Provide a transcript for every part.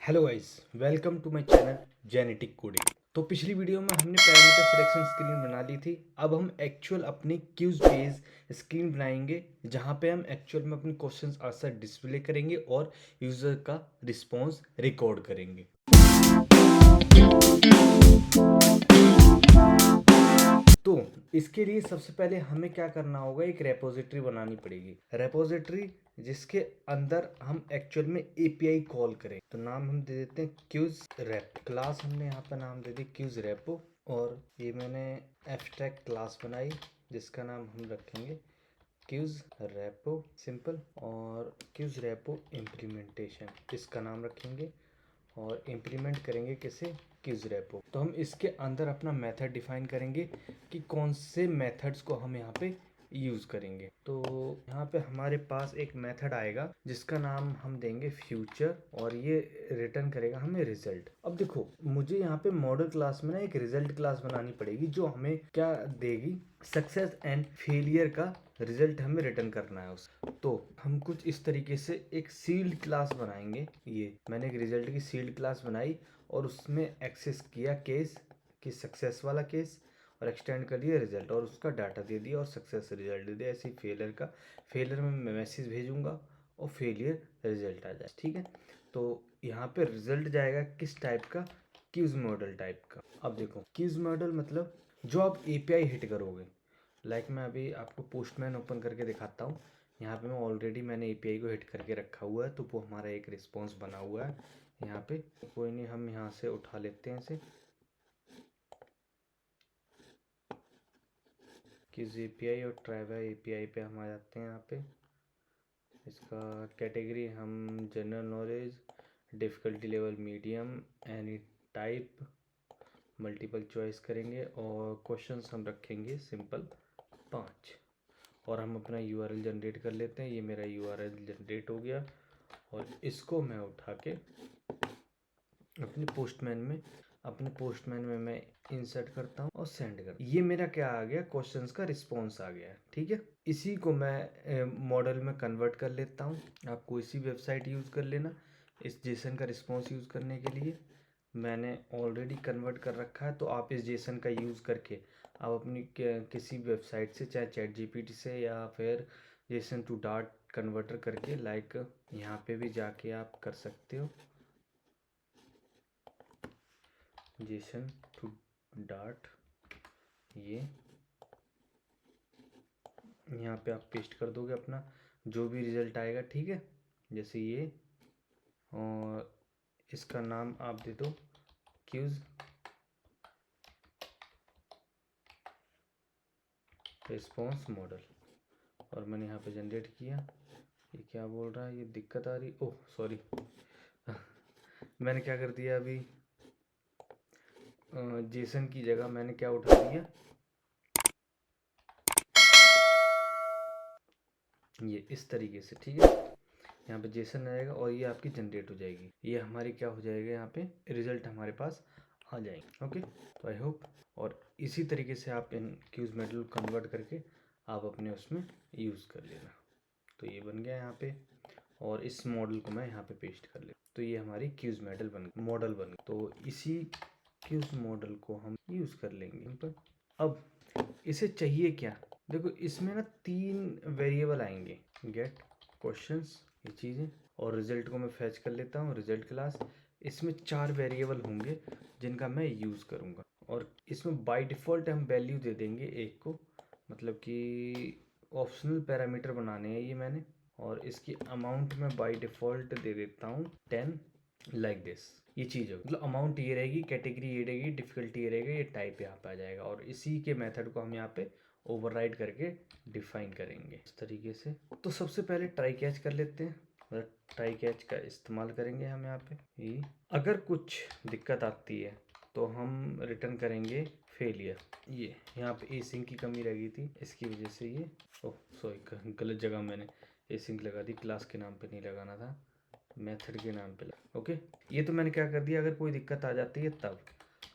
Hello guys, welcome to my channel genetic coding. तो पिछली video में हमने पैरामीटर सिलेक्शन स्क्रीन बना ली थी। अब हम एक्चुअल अपनी क्यूज बेस स्क्रीन बनाएंगे जहां पे हम एक्चुअल में अपने क्वेश्चंस आंसर डिस्प्ले करेंगे और यूजर का रिस्पांस रिकॉर्ड करेंगे। तो इसके लिए सबसे पहले हमें क्या करना होगा, एक रेपोजिटरी बनानी पड़ेगी। रेपोजिटरी जिसके अंदर हम एक्चुअल में एपीआई कॉल करें। तो नाम हम दे देते हैं क्यूज रैप। क्लास हमने यहाँ पर नाम दे दी क्यूज रैपो, और ये मैंने एब्स्ट्रैक्ट क्लास बनाई जिसका नाम हम रखेंगे क्यूज रैपो सिंपल, और क्यूज रैपो इम्प्लीमेंटेशन इसका नाम रखेंगे, और इम्प्लीमेंट करेंगे किसे, क्यूज रैपो। तो हम इसके अंदर अपना मेथड डिफाइन करेंगे कि कौन से मेथड्स को हम यहाँ पे यूज करेंगे। तो यहाँ पे हमारे पास एक मेथड आएगा जिसका नाम हम देंगे फ्यूचर, और ये रिटर्न करेगा हमें रिजल्ट। अब देखो, मुझे यहाँ पे मॉडल क्लास में ना एक रिजल्ट क्लास बनानी पड़ेगी जो हमें क्या देगी, सक्सेस एंड फेलियर का रिजल्ट हमें रिटर्न करना है उस। तो हम कुछ इस तरीके से एक सील्ड क्लास बनाएंगे। ये मैंने एक रिजल्ट की सील्ड क्लास बनाई और उसमें एक्सेस किया केस कि सक्सेस वाला केस, और एक्सटेंड कर दिया रिजल्ट और उसका डाटा दे दिया और सक्सेस रिजल्ट दे दिया। ऐसे ही फेलियर का, फेलियर में मैं मैसेज भेजूंगा और फेलियर रिजल्ट आ जाए। ठीक है, तो यहाँ पे रिजल्ट जाएगा किस टाइप का, क्यूज मॉडल टाइप का। अब देखो, क्यूज मॉडल मतलब जो आप एपीआई हिट करोगे। लाइक मैं अभी आपको पोस्टमैन ओपन करके दिखाता हूँ। यहाँ पे मैं ऑलरेडी मैंने एपीआई को हिट करके रखा हुआ है, तो वो हमारा एक रिस्पॉन्स बना हुआ है यहाँ पे। कोई नहीं, हम यहाँ से उठा लेते हैं इसे किस एपीआई, और ट्राइवा एपीआई पे हम आ जाते हैं। यहाँ पे इसका कैटेगरी हम general knowledge, difficulty level medium, any type, multiple choice करेंगे, और क्वेश्चंस हम रखेंगे सिंपल 5, और हम अपना यूआरएल जनरेट कर लेते हैं। ये मेरा यूआरएल जनरेट हो गया, और इसको मैं उठा के अपने पोस्टमैन में मैं इंसर्ट करता हूँ और सेंड करता हूँ। ये मेरा क्या आ गया, क्वेश्चंस का रिस्पॉन्स आ गया है। ठीक है, इसी को मैं मॉडल में कन्वर्ट कर लेता हूँ। आप कोई सी वेबसाइट यूज़ कर लेना इस जेसन का रिस्पॉन्स यूज़ करने के लिए। मैंने ऑलरेडी कन्वर्ट कर रखा है, तो आप इस जेसन का यूज़ करके आप अपनी किसी वेबसाइट से, चाहे चैट जीपीटी से या फिर जेसन टू डाट कन्वर्टर करके, लाइक यहाँ पे भी जाके आप कर सकते हो जेसन टू डाट। ये यहाँ पे आप पेस्ट कर दोगे अपना जो भी रिजल्ट आएगा। ठीक है, जैसे ये, और इसका नाम आप दे दो क्यूज रिस्पॉन्स मॉडल, और मैंने यहाँ पे जनरेट किया। ये क्या बोल रहा है, ये दिक्कत आ रही, ओह सॉरी मैंने क्या कर दिया अभी, जेसन की जगह मैंने क्या उठा दिया, ये इस तरीके से। ठीक है, यहाँ पे जेसन आएगा और ये आपकी जनरेट हो जाएगी। ये हमारी क्या हो जाएगा, यहाँ पे रिजल्ट हमारे पास आ जाएंगे। ओके, तो आई होप, और इसी तरीके से आप इन क्यूज मॉडल कन्वर्ट करके आप अपने उसमें यूज़ कर लेना। तो ये बन गया यहाँ पे, और इस मॉडल को मैं यहाँ पे पेस्ट कर ले, तो ये हमारी क्यूज मॉडल बन गई। तो इसी क्यूज मॉडल को हम यूज़ कर लेंगे पर। अब इसे चाहिए क्या, देखो इसमें ना 3 वेरिएबल आएंगे, गेट, क्वेश्चंस, ये चीज़ें, और रिजल्ट को मैं फैच कर लेता हूँ रिजल्ट क्लास। इसमें 4 वेरिएबल होंगे जिनका मैं यूज़ करूँगा, और इसमें बाय डिफ़ॉल्ट हम वैल्यू दे देंगे एक को, मतलब कि ऑप्शनल पैरामीटर बनाने हैं ये मैंने। और इसकी अमाउंट में बाय डिफ़ॉल्ट दे देता हूँ 10, लाइक दिस। ये चीज़ है, मतलब अमाउंट ये रहेगी, कैटेगरी ये रहेगी, डिफ़िकल्टी ये रहेगा, ये टाइप यहाँ पे आ जाएगा, और इसी के मेथड को हम यहाँ पे ओवरराइड करके डिफाइन करेंगे इस तरीके से। तो सबसे पहले ट्राई कैच कर लेते हैं, मतलब ट्राई कैच का इस्तेमाल करेंगे हम यहाँ पे। ये अगर कुछ दिक्कत आती है तो हम रिटर्न करेंगे फेलियर। ये यहाँ पे ए सिंक की कमी रह गई थी, इसकी वजह से ये, ओह सॉरी गलत जगह मैंने ए सिंक लगा दी, क्लास के नाम पे नहीं लगाना था, मेथड के नाम पे लगा। ओके, ये तो मैंने क्या कर दिया, अगर कोई दिक्कत आ जाती है तब।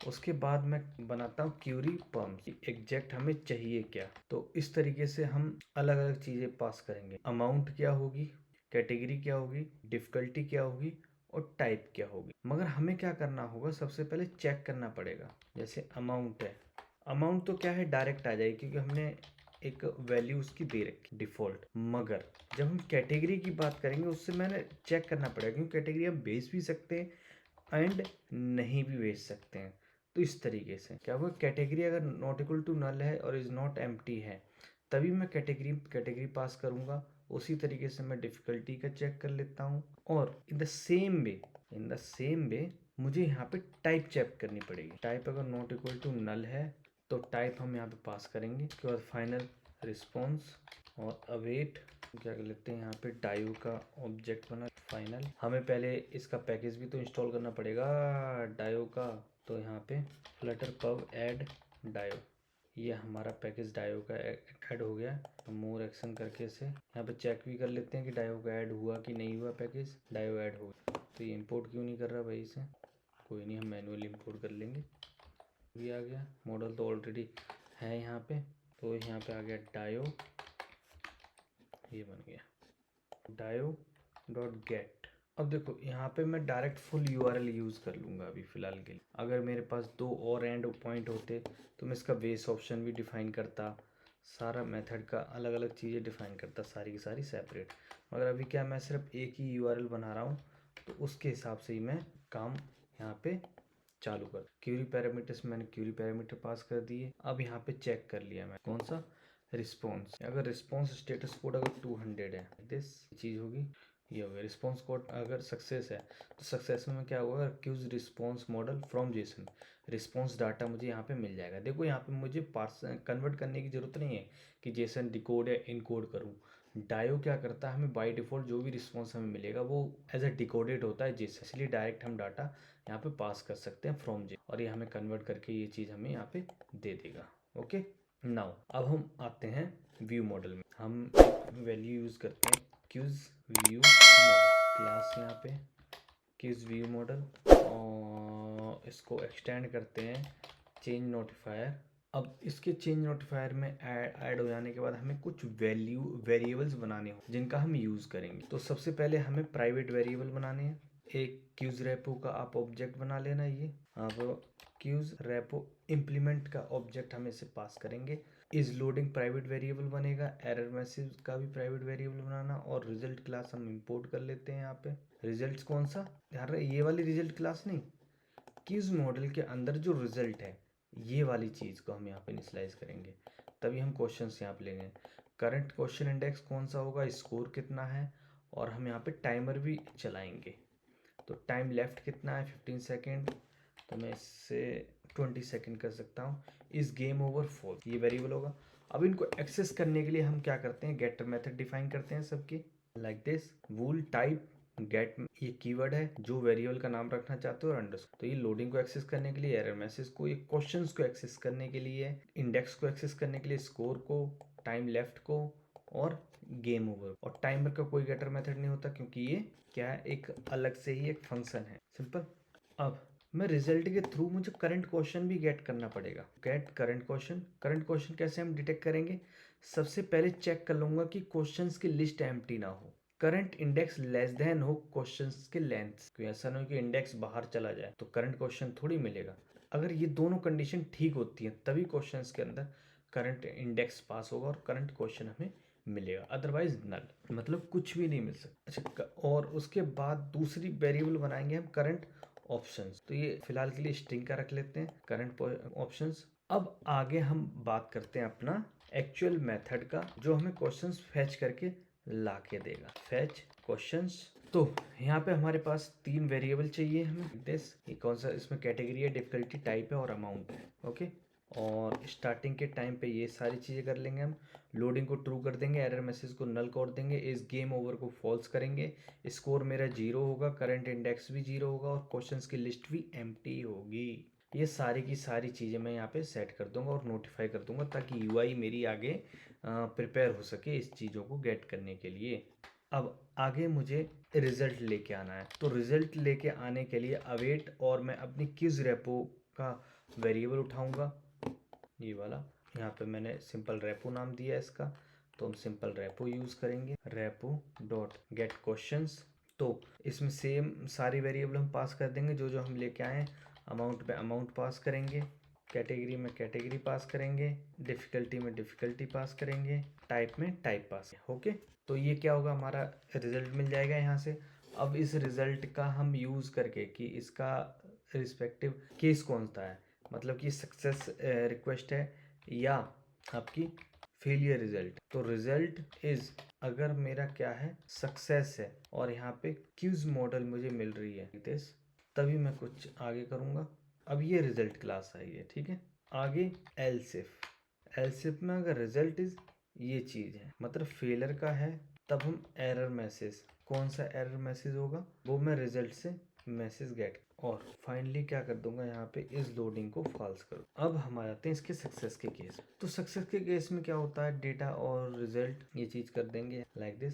उसके बाद मैं बनाता हूँ क्यूरी पम्प, एग्जैक्ट हमें चाहिए क्या। तो इस तरीके से हम अलग अलग चीज़ें पास करेंगे, अमाउंट क्या होगी, कैटेगरी क्या होगी, डिफ़िकल्टी क्या होगी, और टाइप क्या होगी। मगर हमें क्या करना होगा, सबसे पहले चेक करना पड़ेगा। जैसे अमाउंट है, अमाउंट तो क्या है डायरेक्ट आ जाएगी क्योंकि हमने एक वैल्यू उसकी दे रखी डिफ़ॉल्ट। मगर जब हम कैटेगरी की बात करेंगे उससे मैंने चेक करना पड़ेगा, क्योंकि कैटेगरी हम भेज भी सकते हैं एंड नहीं भी भेज सकते हैं। तो इस तरीके से क्या हुआ, कैटेगरी अगर नॉट इक्वल टू नल है और इज़ नॉट एम्प्टी है तभी मैं कैटेगरी पास करूँगा। उसी तरीके से मैं डिफ़िकल्टी का चेक कर लेता हूँ। और इन द सेम वे मुझे यहाँ पे टाइप चेक करनी पड़ेगी। टाइप अगर नॉट इक्वल टू नल है तो टाइप हम यहाँ पे पास करेंगे। उसके बाद फाइनल रिस्पॉन्स और अवेट क्या कर लेते हैं, यहाँ पे डायो का ऑब्जेक्ट बना फाइनल। हमें पहले इसका पैकेज भी तो इंस्टॉल करना पड़ेगा डायो का। तो यहाँ पे फ्लटर पब ऐड डायो, ये हमारा पैकेज डायो का ऐड हो गया। हम मोर एक्शन करके इसे यहाँ पे चेक भी कर लेते हैं कि डायो का ऐड हुआ कि नहीं हुआ। पैकेज डायो ऐड हो गया, तो ये इंपोर्ट क्यों नहीं कर रहा भाई इसे, कोई नहीं हम मैनुअली इंपोर्ट कर लेंगे। भी आ गया, मॉडल तो ऑलरेडी है यहाँ पे। तो यहाँ पे आ गया डायो, ये बन गया डायो डॉट गेट। अब देखो यहाँ पे मैं डायरेक्ट फुल यूआरएल यूज़ कर लूँगा अभी फ़िलहाल के लिए। अगर मेरे पास 2 और एंड पॉइंट होते तो मैं इसका बेस ऑप्शन भी डिफ़ाइन करता, सारा मेथड का अलग अलग चीज़ें डिफ़ाइन करता, सारी की सारी सेपरेट। मगर अभी क्या मैं सिर्फ एक ही यूआरएल बना रहा हूँ, तो उसके हिसाब से ही मैं काम यहाँ पे चालू कर। क्यूरी पैरामीटर्स मैंने क्यूरी पैरामीटर पास कर दिए। अब यहाँ पे चेक कर लिया मैं कौन सा रिस्पॉन्स। अगर रिस्पॉन्स स्टेटस कोड अगर 200 है, दिस चीज़ होगी, ये हो गया। रिस्पॉन्स कोड अगर सक्सेस है तो सक्सेस में क्या होगा, quiz response model from JSON, response data मुझे यहाँ पे मिल जाएगा। देखो यहाँ पे मुझे पार्स कन्वर्ट करने की ज़रूरत नहीं है कि जेसन डिकोड या इनकोड करूँ। डायो क्या करता है, हमें बाय डिफ़ॉल्ट जो भी रिस्पॉन्स हमें मिलेगा वो एज अ डिकोडेड होता है जेसन, इसलिए डायरेक्ट हम डाटा यहाँ पे पास कर सकते हैं फ्रॉम जे, और ये हमें कन्वर्ट करके ये चीज़ हमें यहाँ पे दे देगा। ओके, नाउ अब हम आते हैं व्यू मॉडल में। हम वैल्यू यूज़ करते हैं क्यूज व्यू मॉडल क्लास, यहाँ पे क्यूज व्यू मॉडल, और इसको एक्सटेंड करते हैं चेंज नोटिफायर। अब इसके चेंज नोटिफायर में ऐड हो जाने के बाद हमें कुछ वेरिएबल्स बनाने हो जिनका हम यूज़ करेंगे। तो सबसे पहले हमें प्राइवेट वेरिएबल बनाने हैं। एक क्यूज रेपो का आप ऑब्जेक्ट बना लेना, ये आप क्यूज रेपो इम्प्लीमेंट का ऑब्जेक्ट हम इसे पास करेंगे। इज लोडिंग प्राइवेट वेरिएबल बनेगा, एरर मैसेज का भी प्राइवेट वेरिएबल बनाना, और रिजल्ट क्लास हम इंपोर्ट कर लेते हैं। यहाँ पे रिजल्ट कौन सा, यार ये वाली रिजल्ट क्लास नहीं, क्यूज मॉडल के अंदर जो रिजल्ट है ये वाली चीज़ को हम यहाँ पे इनिशियलाइज करेंगे, तभी हम क्वेश्चंस यहाँ पे लेंगे। करंट क्वेश्चन इंडेक्स कौन सा होगा, स्कोर कितना है, और हम यहाँ पे टाइमर भी चलाएंगे। तो टाइम लेफ्ट कितना है 15 सेकेंड, तो मैं इससे 20 सेकेंड कर सकता हूँ। इस गेम ओवर फॉल्स, ये वेरिएबल होगा। अब इनको एक्सेस करने के लिए हम क्या करते हैं, गेटर मेथड डिफाइन करते हैं सबके, like this bool type get, ये कीवर्ड है जो वेरिएबल का नाम रखना चाहते हो, और अंडरस्कोर। तो ये लोडिंग को एक्सेस करने के लिए, एरर मैसेज को, ये क्वेश्चंस को एक्सेस करने के लिए, इंडेक्स को एक्सेस करने के लिए, स्कोर को, टाइम लेफ्ट को, और गेम ओवर। और टाइमर का कोई गेटर मेथड नहीं होता क्योंकि ये क्या है, एक अलग से ही एक फंक्शन है, सिंपल। अब मैं रिजल्ट के थ्रू मुझे करंट क्वेश्चन भी गेट करना पड़ेगा। Get current question, current question कैसे हम डिटेक्ट करेंगे, सबसे पहले चेक कर लूंगा कि क्वेश्चंस की लिस्ट एम्प्टी ना हो, करंट इंडेक्स लेस देन हो क्वेश्चंस के लेंथ, तो ऐसा ना हो कि इंडेक्स बाहर चला जाए तो करंट क्वेश्चन थोड़ी मिलेगा। अगर ये दोनों कंडीशन ठीक होती हैं तभी क्वेश्चंस के अंदर करंट इंडेक्स पास होगा और करंट क्वेश्चन हमें मिलेगा, अदरवाइज नल, मतलब कुछ भी नहीं मिल सकता। अच्छा, और उसके बाद दूसरी वेरिएबल बनाएंगे हम करंट ऑप्शंस। तो ये फिलहाल के लिए स्ट्रिंग का रख लेते हैं करंट ऑप्शंस। अब आगे हम बात करते हैं अपना एक्चुअल मेथड का जो हमें क्वेश्चंस फैच करके ला के देगा। फैच क्वेश्चंस, तो यहाँ पे हमारे पास 3 वेरिएबल चाहिए हमें। दिस, ये कौन सा, इसमें कैटेगरी है, डिफिकल्टी, टाइप है और अमाउंट है। ओके, और स्टार्टिंग के टाइम पे ये सारी चीज़ें कर लेंगे हम। लोडिंग को ट्रू कर देंगे, एरर मैसेज को नल कर देंगे, इस गेम ओवर को फॉल्स करेंगे, स्कोर मेरा 0 होगा, करंट इंडेक्स भी 0 होगा, और क्वेश्चंस की लिस्ट भी एम्प्टी होगी। ये सारी की सारी चीज़ें मैं यहाँ पे सेट कर दूंगा और नोटिफाई कर दूंगा ताकि यूआई मेरी आगे प्रिपेयर हो सके इस चीज़ों को गेट करने के लिए। अब आगे मुझे रिजल्ट लेके आना है, तो रिजल्ट लेके आने के लिए अवेट, और मैं अपनी क्यूज रेपो का वेरिएबल उठाऊंगा, ये वाला। यहाँ पे मैंने सिंपल रेपो नाम दिया है इसका, तो हम सिंपल रेपो यूज़ करेंगे, रेपो डॉट गेट क्वेश्चंस। तो इसमें सेम सारी वेरिएबल हम पास कर देंगे जो जो हम लेके आए हैं। अमाउंट में अमाउंट पास करेंगे, कैटेगरी में कैटेगरी पास करेंगे, डिफ़िकल्टी में डिफ़िकल्टी पास करेंगे, टाइप में टाइप पास। ओके, तो ये क्या होगा, हमारा रिजल्ट मिल जाएगा यहाँ से। अब इस रिजल्ट का हम यूज़ करके कि इसका रिस्पेक्टिव केस कौन सा है, मतलब कि सक्सेस रिक्वेस्ट है या आपकी फेलियर रिजल्ट। तो रिजल्ट इज, अगर मेरा क्या है, सक्सेस है और यहाँ पे क्यूज मॉडल मुझे मिल रही है दिस, तभी मैं कुछ आगे करूँगा। अब ये रिजल्ट क्लास आई है, ठीक है। आगे एल्सिफ, एल्सिफ में अगर रिजल्ट इज ये चीज़ है, मतलब फेलर का है, तब हम एरर मैसेज, कौन सा एरर मैसेज होगा वो मैं रिजल्ट से मैसेज गेट, और फाइनली क्या कर दूंगा यहाँ पे इस लोडिंग को फॉल्स करो। अब हम आ जाते हैं इसके सक्सेस के केस। तो सक्सेस के केस में क्या होता है, डेटा और रिजल्ट ये चीज़ कर देंगे like this,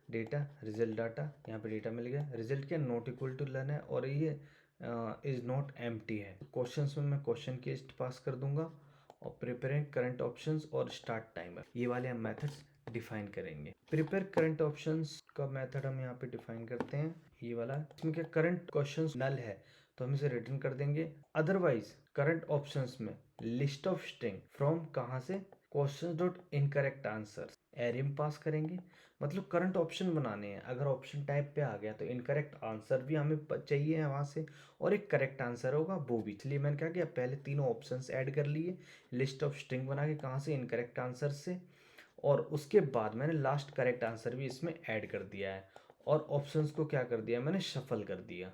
data result data, यहाँ पे डेटा मिल गया, रिजल्ट क्या नॉट इक्वल टू लन है और ये इज नॉट एम्प्टी है। क्वेश्चंस में मैं क्वेश्चन की लिस्ट पास कर दूंगा और प्रिपेयरिंग करंट ऑप्शंस और स्टार्ट टाइमर, ये वाले हम मेथड्स डिफाइन करेंगे। प्रिपेयर करंट ऑप्शंस का मेथड हम यहाँ पे डिफाइन करते हैं, ये वाला। इसमें क्या करंट क्वेश्चंस नल है तो हम इसे रिटर्न कर देंगे। अदरवाइज करंट ऑप्शंस में लिस्ट ऑफ स्ट्रिंग फ्रॉम कहाँ से, question dot incorrect answer, array में पास करेंगे। मतलब करंट ऑप्शन बनाने हैं, अगर ऑप्शन टाइप पे आ गया तो इनकरेक्ट आंसर भी हमें चाहिए वहाँ से, और एक करेक्ट आंसर होगा वो भी। इसलिए मैंने क्या किया, पहले तीनों ऑप्शंस ऐड कर लिए लिस्ट ऑफ स्ट्रिंग बना के, कहाँ से, इनकरेक्ट आंसर से, और उसके बाद मैंने लास्ट करेक्ट आंसर भी इसमें ऐड कर दिया है। और ऑप्शंस को क्या कर दिया, मैंने शफल कर दिया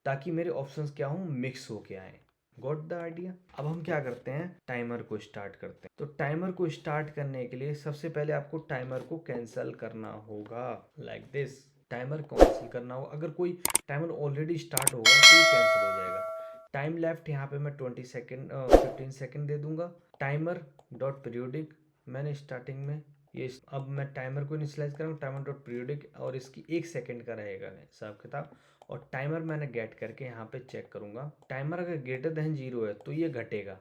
ताकि मेरे ऑप्शंस क्या हों, मिक्स होके आए। Got the idea. अब हम क्या करते हैं, टाइमर को स्टार्ट करते हैं। तो टाइमर को स्टार्ट करने के लिए सबसे पहले आपको टाइमर को कैंसिल करना होगा लाइक दिस। टाइमर कैंसिल करना होगा, अगर कोई टाइमर ऑलरेडी स्टार्ट होगा तो ये कैंसिल हो जाएगा। टाइम लेफ्ट यहाँ पे मैं 20 सेकेंड 15 सेकेंड दे दूंगा। टाइमर डॉट पीरियोडिक, मैंने स्टार्टिंग में ये, अब मैं टाइमर को इनिशियलाइज करूँगा, टाइमर डॉट पीरियोडिक, और इसकी 1 सेकेंड का रहेगा हिसाब किताब। और टाइमर मैंने गेट करके यहाँ पे चेक करूँगा, टाइमर अगर ग्रेटर देन 0 है तो ये घटेगा,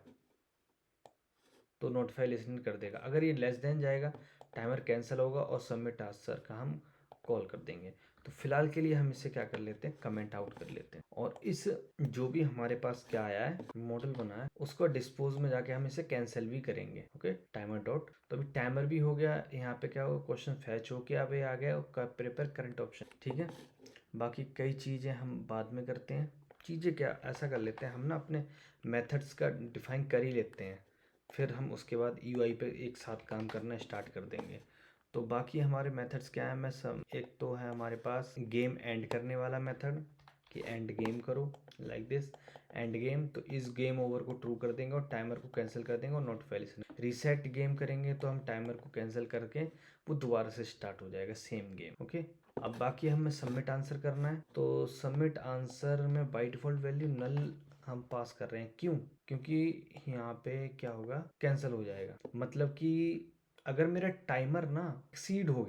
तो नोटिफाई लिसन कर देगा। अगर ये लेस देन जाएगा टाइमर कैंसिल होगा और सबमिट आंसर का हम कॉल कर देंगे। तो फिलहाल के लिए हम इसे क्या कर लेते हैं, कमेंट आउट कर लेते हैं, और इस जो भी हमारे पास क्या आया है, मॉडल बना है, उसको डिस्पोज में जाके हम इसे कैंसिल भी करेंगे। ओके, टाइमर डॉट, तो अभी टाइमर भी हो गया। यहाँ पे क्या होगा, क्वेश्चन फैच होके अभी आ गया प्रिपेयर करंट ऑप्शन, ठीक है। बाकी कई चीज़ें हम बाद में करते हैं। चीज़ें क्या, ऐसा कर लेते हैं हम ना, अपने मेथड्स का डिफाइन कर ही लेते हैं, फिर हम उसके बाद यूआई पे एक साथ काम करना स्टार्ट कर देंगे। तो बाकी हमारे मेथड्स क्या है, मैं सब, एक तो है हमारे पास गेम एंड करने वाला मेथड कि एंड गेम करो लाइक दिस, एंड गेम, तो इस गेम ओवर को ट्रू कर देंगे और टाइमर को कैंसिल कर देंगे और नोटिफिकेशन। रीसेट गेम करेंगे तो हम टाइमर को कैंसिल करके वो दोबारा से स्टार्ट हो जाएगा सेम गेम। ओके, अब बाकी हमें सबमिट आंसर करना है। तो सबमिट आंसर में बाय डिफॉल्ट वैल्यू नल हम पास कर रहे हैं, क्यों, क्योंकि यहाँ पे क्या होगा, कैंसिल हो जाएगा। मतलब कि अगर मेरा टाइमर ना एक्सीड हो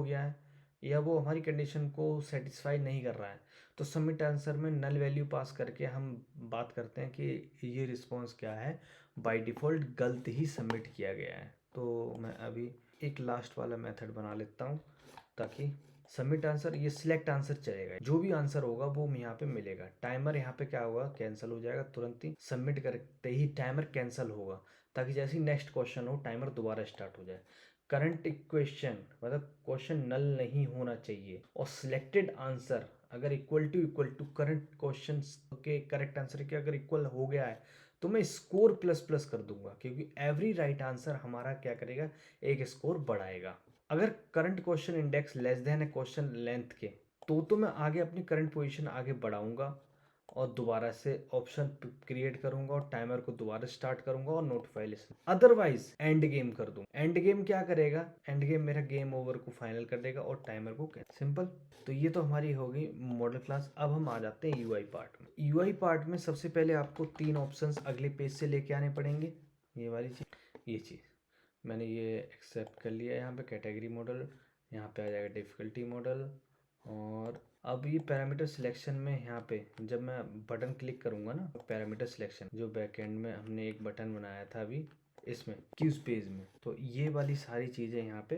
गया है या वो हमारी कंडीशन को सेटिस्फाई नहीं कर रहा है, तो सबमिट आंसर में नल वैल्यू पास करके हम बात करते हैं कि ये रिस्पॉन्स क्या है, बाय डिफ़ॉल्ट गलत ही सबमिट किया गया है। तो मैं अभी एक लास्ट वाला मेथड बना लेता हूँ ताकि सबमिट आंसर, ये सिलेक्ट आंसर चलेगा, जो भी आंसर होगा वो यहाँ पे मिलेगा। टाइमर यहाँ पे क्या होगा, कैंसिल हो जाएगा तुरंत ही, सबमिट करते ही टाइमर कैंसिल होगा, ताकि जैसे ही नेक्स्ट क्वेश्चन हो टाइमर दोबारा स्टार्ट हो जाए। करंट इक्वेशन मतलब क्वेश्चन नल नहीं होना चाहिए, और सिलेक्टेड आंसर अगर इक्वल टू करंट क्वेश्चन के करेक्ट आंसर के अगर इक्वल हो गया है तो मैं स्कोर प्लस प्लस कर दूंगा, क्योंकि एवरी राइट आंसर हमारा क्या करेगा, एक स्कोर बढ़ाएगा। अगर current question index less than है क्वेश्चन लेंथ के, तो मैं आगे अपनी करंट पोजीशन आगे बढ़ाऊंगा और दोबारा से ऑप्शन क्रिएट करूंगा और टाइमर को दोबारा स्टार्ट करूंगा और notify listen. Otherwise end game कर दूंगा। एंड गेम क्या करेगा, एंड गेम मेरा गेम ओवर को फाइनल कर देगा और टाइमर को सिंपल। तो ये तो हमारी होगी मॉडल क्लास। अब हम आ जाते हैं यूआई पार्ट में। यूआई पार्ट में सबसे पहले आपको 3 ऑप्शंस अगले पेज से लेके आने पड़ेंगे। ये वाली चीज, ये चीज मैंने ये एक्सेप्ट कर लिया। यहाँ पे कैटेगरी मॉडल, यहाँ पे आ जाएगा डिफ़िकल्टी मॉडल, और अब ये पैरामीटर सिलेक्शन में यहाँ पे जब मैं बटन क्लिक करूँगा ना, पैरामीटर सिलेक्शन जो बैकएंड में हमने एक बटन बनाया था अभी इसमें क्यूज पेज में, तो ये वाली सारी चीज़ें यहाँ पे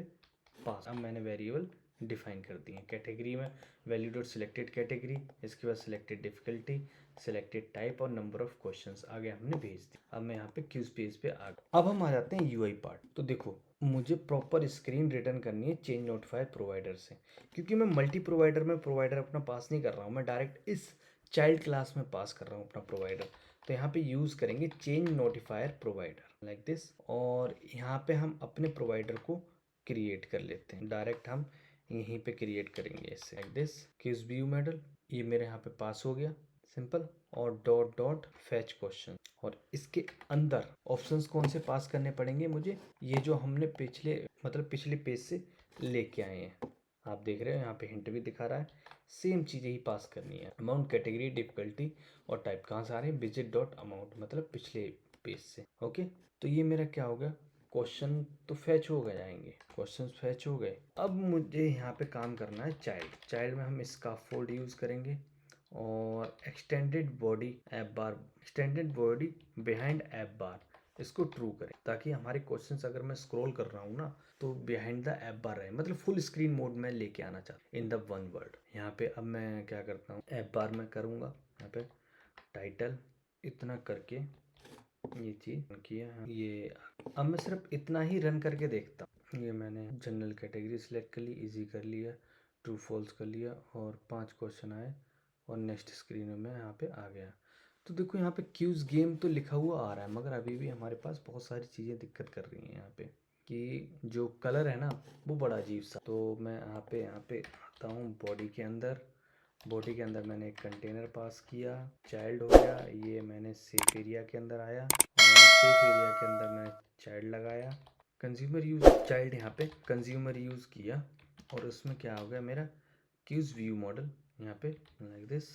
पास। अब मैंने वेरिएबल डिफाइन कर दी हैं। कैटेगरी में वैल्यू डॉट सिलेक्टेड कैटेगरी, इसके बाद सिलेक्टेड डिफिकल्टी, सिलेक्टेड टाइप और नंबर ऑफ क्वेश्चंस आगे हमने भेज दी। अब मैं यहाँ पे क्यूज पेज पे आ गया। अब हम आ जाते हैं यूआई पार्ट। तो देखो मुझे प्रॉपर स्क्रीन रिटर्न करनी है चेंज नोटिफायर प्रोवाइडर से, क्योंकि मैं मल्टी प्रोवाइडर में प्रोवाइडर अपना पास नहीं कर रहा हूँ, मैं डायरेक्ट इस चाइल्ड क्लास में पास कर रहा हूँ अपना प्रोवाइडर। तो यहाँ पे यूज़ करेंगे change notifier provider like this, और यहाँ पे हम अपने प्रोवाइडर को क्रिएट कर लेते हैं। डायरेक्ट हम यहीं पे क्रिएट करेंगे इससे like this. Quiz view model ये मेरे यहाँ पे पास हो गया सिंपल, और डॉट डॉट फैच क्वेश्चन, और इसके अंदर ऑप्शंस कौन से पास करने पड़ेंगे मुझे, ये जो हमने पिछले पेज से लेके आए हैं। आप देख रहे हो यहाँ पे हिंट भी दिखा रहा है, सेम चीज़ें ही पास करनी है। अमाउंट, कैटेगरी, डिफिकल्टी और टाइप कहाँ से आ रहे हैं, विजिट डॉट अमाउंट मतलब पिछले पेज से। ओके, तो ये मेरा क्या हो गया, क्वेश्चन तो फैच हो गए जाएंगे, क्वेश्चन फैच हो गए। अब मुझे यहाँ पे काम करना है चाइल्ड में हम इसका फोल्ड यूज़ करेंगे और एक्सटेंडेड बॉडी बिहाइंड ऐप बार इसको ट्रू करें, ताकि हमारे क्वेश्चंस अगर मैं स्क्रॉल कर रहा हूँ ना तो बिहाइंड द ऐप बार रहे, मतलब फुल स्क्रीन मोड में लेके आना चाहता इन द वन वर्ड। यहाँ पे अब मैं क्या करता हूँ, ऐप बार में करूँगा, यहाँ पे टाइटल इतना करके ये चीज़ किया। ये अब मैं सिर्फ इतना ही रन करके देखता हूँ। ये मैंने जनरल कैटेगरी सिलेक्ट कर ली, इजी कर लिया, ट्रू फॉल्स कर लिया और 5 क्वेश्चन आए और नेक्स्ट स्क्रीन में मैं यहाँ पे आ गया। तो देखो यहाँ पे क्यूज गेम तो लिखा हुआ आ रहा है, मगर अभी भी हमारे पास बहुत सारी चीज़ें दिक्कत कर रही हैं यहाँ पे, कि जो कलर है ना वो बड़ा अजीब सा। तो मैं यहाँ पे आता हूँ बॉडी के अंदर मैंने एक कंटेनर पास किया, चाइल्ड हो गया, ये मैंने सेफ एरिया के अंदर आया और सेफ एरिया के अंदर मैं चाइल्ड लगाया, कंज्यूमर यूज़ चाइल्ड यहाँ पे कंज्यूमर यूज़ किया, और उसमें क्या हो गया मेरा क्यूज व्यू मॉडल यहाँ पे लाइक दिस।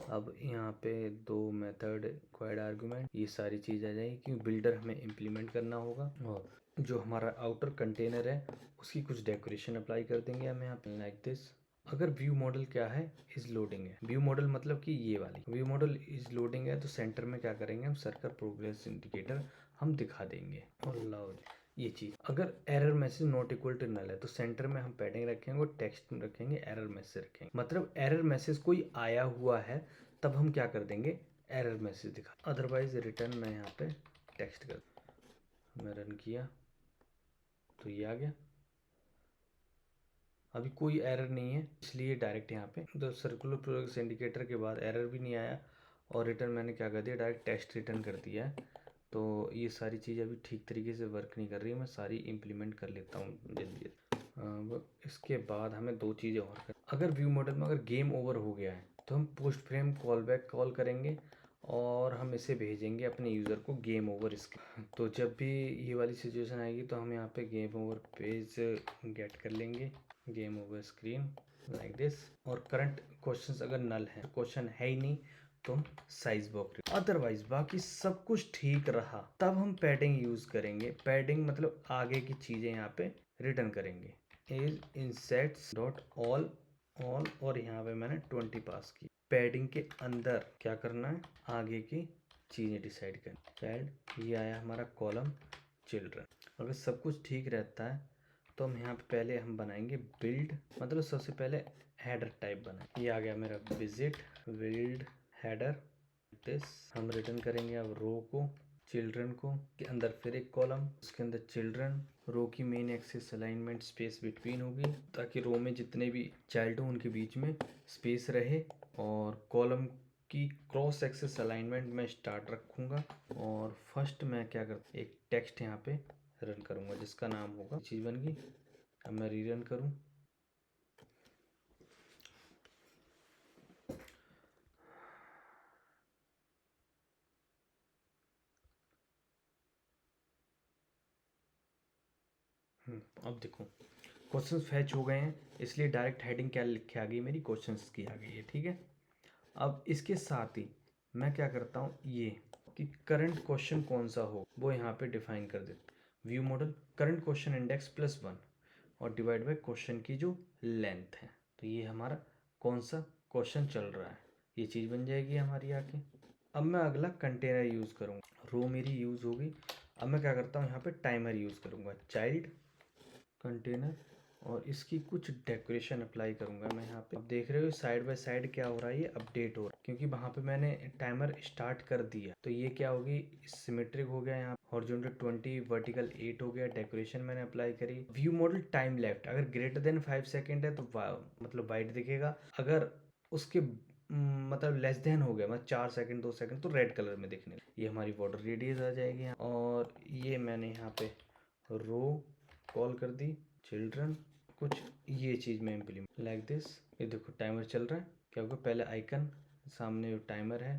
अब यहाँ पे 2 मेथड क्वाड आर्गुमेंट, ये सारी चीज़ आ जाएगी क्योंकि बिल्डर हमें इम्प्लीमेंट करना होगा, और जो हमारा आउटर कंटेनर है उसकी कुछ डेकोरेशन अप्लाई कर देंगे हम यहाँ पे लाइक दिस। अगर व्यू मॉडल क्या है, इज लोडिंग है, व्यू मॉडल मतलब कि ये वाली व्यू मॉडल इज लोडिंग है, तो सेंटर में क्या करेंगे हम, सर्कल प्रोग्रेस इंडिकेटर हम दिखा देंगे और लाओ ये चीज़। अगर error message not equal to null है तो सेंटर में हम पैडिंग रखेंगे और टेक्स्ट रखेंगे, एरर मैसेज रखेंगे, मतलब एरर मैसेज कोई आया हुआ है तब हम क्या कर देंगे, एरर मैसेज दिखा, अदरवाइज रिटर्न मैं यहाँ पे टेक्स्ट कर, मैं रन किया तो ये आ गया। अभी कोई एरर नहीं है इसलिए डायरेक्ट यहाँ पे तो सर्कुलर प्रोग्रेस इंडिकेटर के बाद एरर भी नहीं आया और रिटर्न मैंने क्या कर दिया, डायरेक्ट टेक्स्ट रिटर्न कर दिया है। तो ये सारी चीज़ अभी ठीक तरीके से वर्क नहीं कर रही है, मैं सारी इम्प्लीमेंट कर लेता हूँ जल्दी जल्दी। इसके बाद हमें 2 चीज़ें और कर, अगर व्यू मॉडल में अगर गेम ओवर हो गया है तो हम post frame call back call करेंगे और हम इसे भेजेंगे अपने यूज़र को गेम ओवर इसके। तो जब भी ये वाली सिचुएशन आएगी तो हम यहाँ पे गेम ओवर पेज गेट कर लेंगे, game over screen like this. और करंट क्वेश्चंस अगर नल है, क्वेश्चन है ही नहीं, तो हम साइज बॉक्स, अदरवाइज बाकी सब कुछ ठीक रहा तब हम पैडिंग यूज करेंगे। पैडिंग मतलब आगे की चीजें यहाँ पे रिटर्न करेंगे, इज इंसेट्स डॉट ऑल और यहाँ पे मैंने 20 पास की। पैडिंग के अंदर क्या करना है, आगे की चीजें डिसाइड करनी। चाइल्ड ये आया हमारा कॉलम चिल्ड्रन, अगर सब कुछ ठीक रहता है तो हम यहाँ पे पहले हम बनाएंगे बिल्ड, मतलब सबसे पहले हेडर टाइप बनाए, ये आ गया मेरा विजिट बिल्ड हेडर दिस। हम रिटर्न करेंगे अब रो को, चिल्ड्रन को के अंदर फिर एक कॉलम, उसके अंदर चिल्ड्रन, रो की main axis alignment space between होगी ताकि रो में जितने भी चाइल्ड हो उनके बीच में स्पेस रहे, और कॉलम की क्रॉस एक्सिस अलाइनमेंट में स्टार्ट रखूँगा, और फर्स्ट मैं क्या करता एक टेक्स्ट यहाँ पे रन करूँगा जिसका नाम होगा, चीज़ बन गई। अब मैं रीरन करूँ, अब देखो क्वेश्चंस फैच हो गए हैं, इसलिए डायरेक्ट हेडिंग क्या लिख के आ गई मेरी, क्वेश्चंस की आ गई है, ठीक है। अब इसके साथ ही मैं क्या करता हूँ, ये कि करंट क्वेश्चन कौन सा हो वो यहाँ पे डिफाइन कर देते, view model current question index +1 और डिवाइड बाय क्वेश्चन की जो लेंथ है, तो ये हमारा कौन सा क्वेश्चन चल रहा है, ये चीज़ बन जाएगी हमारी आके। अब मैं अगला कंटेनर यूज़ करूँगा, रो मेरी यूज़ होगी। अब मैं क्या करता हूँ, यहाँ पे टाइमर यूज़ करूँगा, चाइल्ड कंटेनर और इसकी कुछ डेकोरेशन अप्लाई करूंगा मैं यहाँ पे। अब देख रहे हो साइड बाय साइड क्या हो रहा है, ये अपडेट हो रहा है क्योंकि वहाँ पे मैंने टाइमर स्टार्ट कर दिया। तो ये क्या होगी, सिमेट्रिक हो गया, यहाँ हॉरिजॉन्टल 20, वर्टिकल 8 हो गया। डेकोरेशन मैंने अप्लाई करी। व्यू मॉडल टाइम लेफ्ट, अगर ग्रेटर देन 5 सेकेंड है तो मतलब वाइट दिखेगा, अगर उसके मतलब लेस देन हो गया, मतलब 4 सेकंड 2 सेकंड, तो रेड कलर में दिखने। ये हमारी बॉर्डर रेडियस आ जाएगी यहाँ। और ये मैंने यहाँ पे रो कॉल कर दी, चिल्ड्रन, कुछ ये चीज़ में इम्प्लीमेंट लाइक दिस। ये देखो टाइमर चल रहा है, क्या होगा, पहले आइकन सामने जो टाइमर है,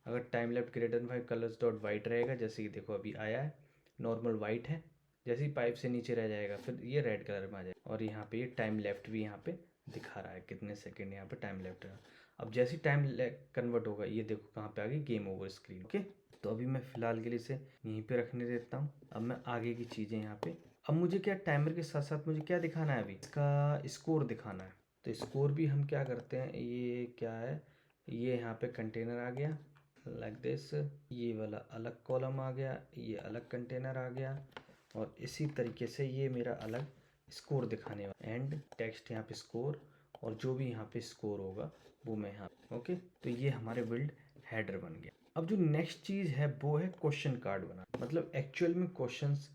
अगर time left greater than 5 colours dot white रहेगा, जैसे कि देखो अभी आया है, नॉर्मल वाइट है, जैसे ही पाइप से नीचे रह जाएगा फिर ये रेड कलर में आ जाएगा। और यहाँ पे ये टाइम लेफ्ट भी यहाँ पे दिखा रहा है, कितने सेकंड यहाँ पे टाइम लेफ्ट है। अब जैसे टाइम कन्वर्ट होगा, ये देखो कहाँ पे आ गई, गेम ओवर स्क्रीन। ओके, तो अभी मैं फ़िलहाल के लिए इसे यहीं पे रखने देता हूँ। अब मैं आगे की चीज़ें यहाँ पे, अब मुझे क्या टाइमर के साथ साथ मुझे क्या दिखाना है, अभी इसका स्कोर दिखाना है। तो स्कोर भी हम क्या करते हैं, ये क्या है, ये यहाँ पे कंटेनर आ गया लाइक दिस, ये वाला अलग कॉलम आ गया, ये अलग कंटेनर आ गया, और इसी तरीके से ये मेरा अलग स्कोर दिखाने वाला, एंड टेक्स्ट यहाँ पे स्कोर, और जो भी यहाँ पे स्कोर होगा वो मैं यहाँ। ओके, तो ये हमारे बिल्ड हेडर बन गया। अब जो नेक्स्ट चीज़ है वो है क्वेश्चन कार्ड बना, मतलब एक्चुअल में क्वेश्चंस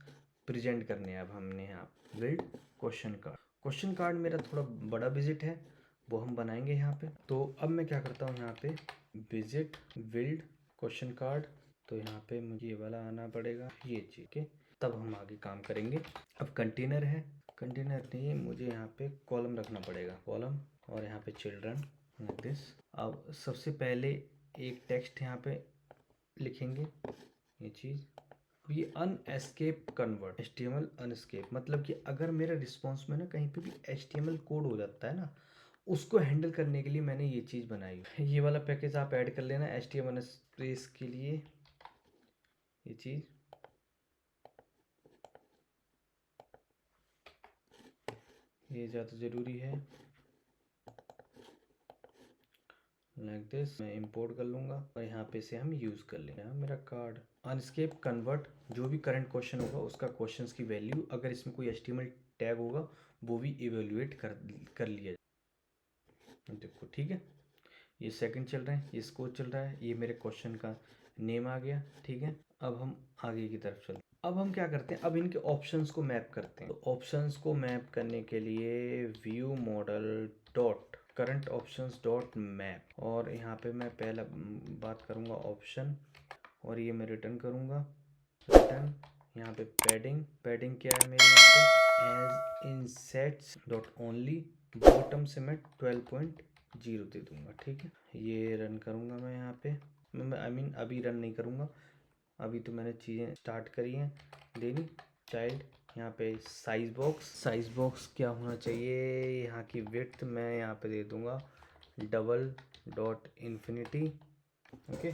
प्रेजेंट करने हैं। अब हमने यहाँ build question card. Question card मेरा थोड़ा बड़ा विजिट है, वो हम बनाएंगे यहाँ पे। तो अब मैं क्या करता हूँ, यहाँ पे विजिट बिल्ड क्वेश्चन कार्ड, तो यहाँ पे मुझे ये वाला आना पड़ेगा, ये चीज़ के, तब हम आगे काम करेंगे। अब कंटेनर है, कंटेनर नहीं, मुझे यहाँ पे कॉलम रखना पड़ेगा, कॉलम, और यहाँ पे चिल्ड्रन दिस। अब सबसे पहले एक टेक्स्ट यहाँ पे लिखेंगे, ये चीज़। अब ये अनएस्केप कन्वर्ट, HTML अनएस्केप, मतलब कि अगर मेरे रिस्पॉन्स में ना कहीं पे भी HTML कोड हो जाता है ना, उसको हैंडल करने के लिए मैंने ये चीज़ बनाई। ये वाला पैकेज आप ऐड कर लेना HTML स्पेस के लिए, ये चीज़, ये ज़्यादा ज़रूरी है, लाइक दिस। मैं इंपोर्ट कर लूँगा और यहाँ पे से हम यूज़ कर लेंगे। यहाँ मेरा कार्ड अनस्केप कन्वर्ट, जो भी करंट क्वेश्चन होगा उसका क्वेश्चंस की वैल्यू, अगर इसमें कोई HTML टैग होगा वो भी इवेल्युएट कर लिया जाए। देखो ठीक है, ये सेकंड चल रहा है, ये स्कोर चल रहा है, ये मेरे क्वेश्चन का नेम आ गया। ठीक है, अब हम आगे की तरफ चलते हैं। अब हम क्या करते हैं, अब इनके ऑप्शंस को मैप करते हैं। तो ऑप्शंस को मैप करने के लिए view model dot current options dot map, और यहाँ पे मैं पहला बात करूँगा ऑप्शन, और ये मैं रिटर्न करूँगा, रिटर्न। यहाँ पे पैडिंग, पैडिंग क्या है मेरे यहाँ पे, as in sets dot only, bottom से मैं 12.0 दे दूँगा। ठीक है, ये रन करूँगा मैं यहाँ पे, मैं आई मीन अभी रन नहीं करूँगा, अभी तो मैंने चीज़ें स्टार्ट करी हैं देनी। चाइल्ड, यहाँ पे साइज बॉक्स, साइज बॉक्स क्या होना चाहिए, यहाँ की विड्थ मैं यहाँ पे दे दूँगा डबल डॉट इन्फिनिटी। ओके,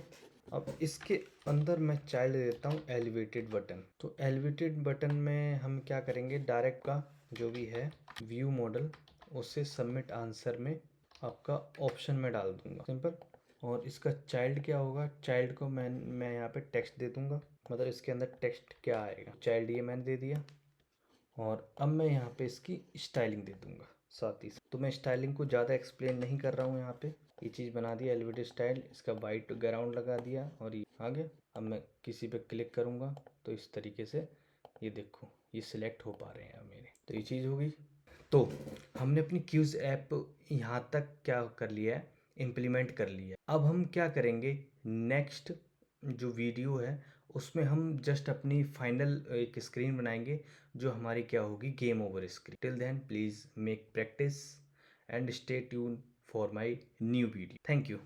अब इसके अंदर मैं चाइल्ड देता हूँ एलिवेटेड बटन। तो एलिवेटेड बटन में हम क्या करेंगे, डायरेक्ट का जो भी है व्यू मॉडल, उससे सबमिट आंसर में आपका ऑप्शन में डाल दूँगा, सिंपल। और इसका चाइल्ड क्या होगा, चाइल्ड को मैं यहाँ पे टेक्स्ट दे दूँगा, मतलब इसके अंदर टेक्स्ट क्या आएगा, चाइल्ड ये मैंने दे दिया। और अब मैं यहाँ पे इसकी स्टाइलिंग दे दूँगा साथ ही। तो मैं स्टाइलिंग को ज़्यादा एक्सप्लेन नहीं कर रहा हूँ, यहाँ पे ये चीज़ बना दिया एलिवेटेड स्टाइल, इसका वाइट ग्राउंड लगा दिया, और ये आ गया। अब मैं किसी पे क्लिक करूँगा तो इस तरीके से ये देखो ये सिलेक्ट हो पा रहे हैं मेरे, तो ये चीज़ हो गई। तो हमने अपनी क्यूज ऐप यहाँ तक क्या कर लिया है, इम्प्लीमेंट कर लिया है। अब हम क्या करेंगे, नेक्स्ट जो वीडियो है उसमें हम जस्ट अपनी फाइनल एक स्क्रीन बनाएंगे, जो हमारी क्या होगी, game over screen. Till then please make practice and stay tune for my new video. Thank you.